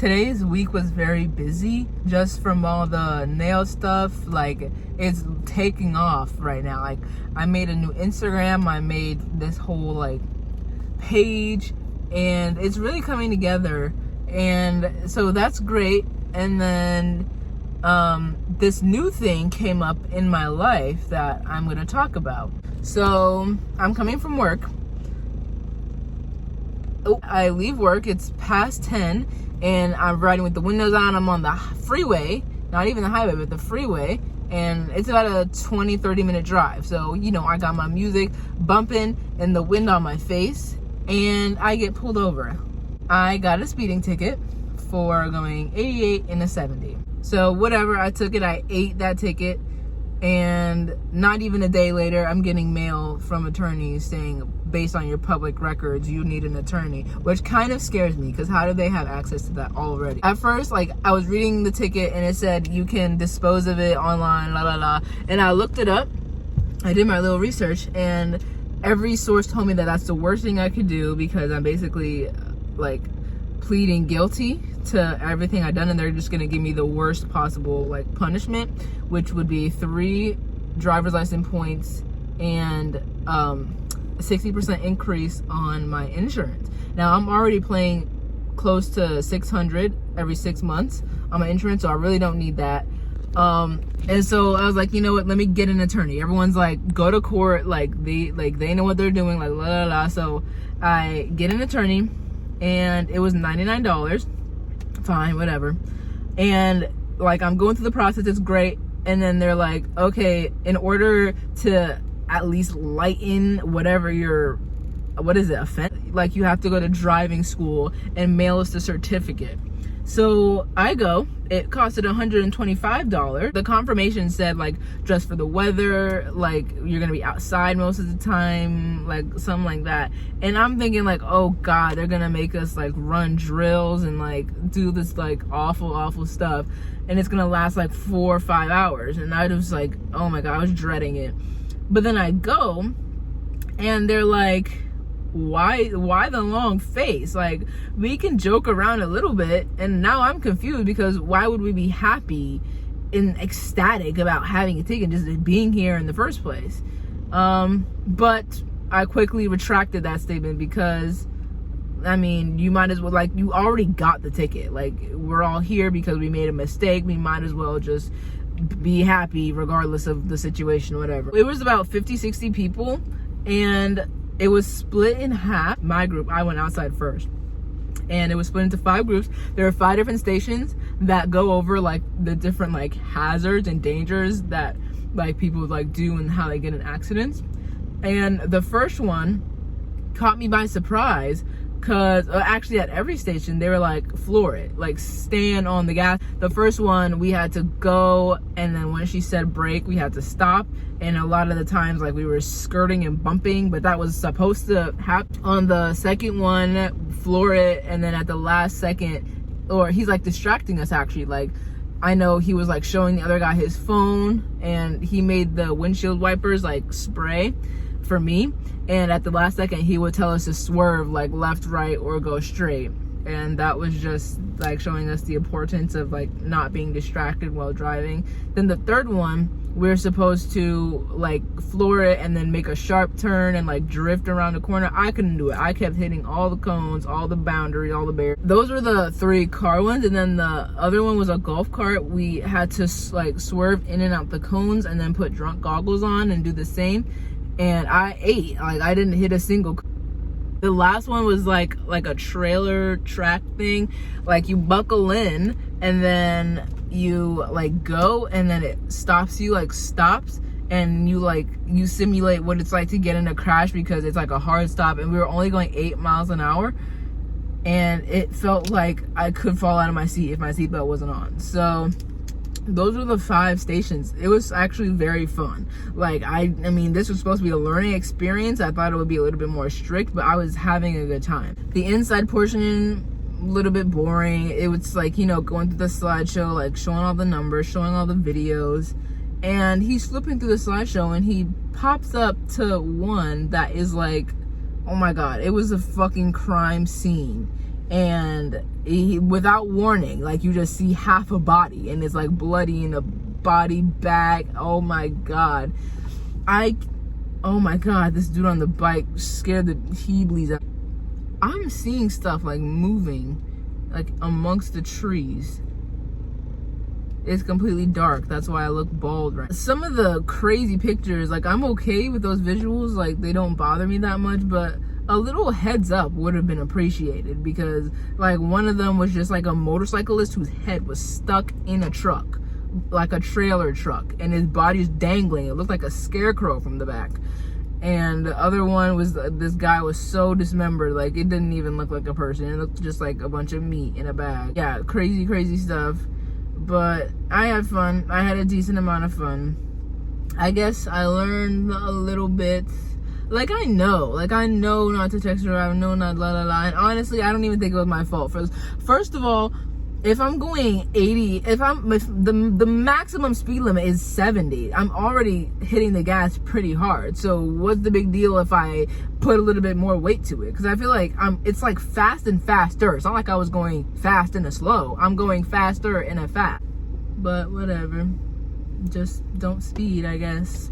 today's week was very busy just from all the nail stuff. Like, it's taking off right now. Like, I made a new Instagram, I made this whole like page, and it's really coming together, and so that's great. And then this new thing came up in my life that I'm going to talk about. So I'm coming from work. I leave work, it's past 10, and I'm riding with the windows on. I'm on the freeway, not even the highway, but the freeway, and it's about a 20-30 minute drive. So, you know, I got my music bumping and the wind on my face, and I get pulled over. I got a speeding ticket for going 88 in a 70. So whatever, I took it, I ate that ticket, and not even a day later, I'm getting mail from attorneys saying, based on your public records, you need an attorney, which kind of scares me, because how do they have access to that already? At first, like, I was reading the ticket and it said you can dispose of it online, la la la, and I looked it up. I did my little research, and every source told me that that's the worst thing I could do, because I'm basically like pleading guilty to everything I've done, and they're just gonna give me the worst possible like punishment, which would be 3 driver's license points and 60% increase on my insurance. Now I'm already paying close to $600 every 6 months on my insurance, so I really don't need that. And so I was like, you know what, let me get an attorney. Everyone's like, go to court, like they know what they're doing, like la la la. So I get an attorney, and it was $99. Fine, whatever. And like, I'm going through the process, it's great. And then they're like, okay, in order to at least lighten whatever your, what is it, offense, like you have to go to driving school and mail us the certificate. So I go, it costed $125. The confirmation said like dress for the weather, like you're gonna be outside most of the time, like something like that. And I'm thinking like, oh God, they're gonna make us like run drills and like do this like awful stuff, and it's gonna last like 4 or 5 hours. And I was like, oh my God, I was dreading it. But then I go, and they're like, why the long face? Like, we can joke around a little bit. And now I'm confused, because why would we be happy and ecstatic about having a ticket, just being here in the first place? But I quickly retracted that statement, because I mean, you might as well, like, you already got the ticket. Like, we're all here because we made a mistake. We might as well just be happy regardless of the situation, whatever. It was about 50-60 people, and it was split in half. My group, I went outside first, and it was split into 5 groups. There are 5 different stations that go over like the different like hazards and dangers that like people like do and how they get in accidents. And the first one caught me by surprise, because actually at every station they were like, floor it, like stand on the gas. The first one we had to go, and then when she said brake we had to stop, and a lot of the times like we were skirting and bumping, but that was supposed to happen. On the second one, floor it, and then at the last second, or he's like distracting us actually, like I know he was like showing the other guy his phone, and he made the windshield wipers like spray for me, and at the last second he would tell us to swerve like left, right, or go straight. And that was just like showing us the importance of like not being distracted while driving. Then the third one, we're supposed to like floor it and then make a sharp turn and like drift around the corner. I couldn't do it. I kept hitting all the cones, all the boundaries, all the barriers. Those were the 3 car ones. And then the other one was a golf cart. We had to like swerve in and out the cones and then put drunk goggles on and do the same. And I ate, like I didn't hit a single. The last one was like a trailer track thing. Like you buckle in and then you like go, and then it stops you, like stops, and you simulate what it's like to get in a crash, because it's like a hard stop, and we were only going 8 miles an hour, and it felt like I could fall out of my seat if my seatbelt wasn't on. So those were the 5 stations. It was actually very fun. Like I mean, this was supposed to be a learning experience. I thought it would be a little bit more strict, but I was having a good time. The inside portion, a little bit boring. It was like, you know, going through the slideshow, like showing all the numbers, showing all the videos, and he's flipping through the slideshow and he pops up to one that is like, oh my God, it was a fucking crime scene. and without warning, like, you just see half a body and it's like bloody in a body bag. Oh my god, oh my god, this dude on the bike scared the Heeblies out. I'm seeing stuff like moving like amongst the trees. It's completely dark, that's why I look bald right now. Some of the crazy pictures, like, I'm okay with those visuals, like, they don't bother me that much, but a little heads up would have been appreciated, because like one of them was just like a motorcyclist whose head was stuck in a truck, like a trailer truck, and his body's dangling. It looked like a scarecrow from the back. And the other one was, this guy was so dismembered, like, it didn't even look like a person. It looked just like a bunch of meat in a bag. Yeah, crazy stuff. But I had fun. I had a decent amount of fun. I guess I learned a little bit. Like, I know not to text her. I know not And honestly, I don't even think it was my fault. First of all, if I'm going 80, if the maximum speed limit is 70, I'm already hitting the gas pretty hard. So what's the big deal if I put a little bit more weight to it? Because I feel like it's like fast and faster. It's not like I was going fast and a slow. I'm going faster and a fast. But whatever. Just don't speed, I guess.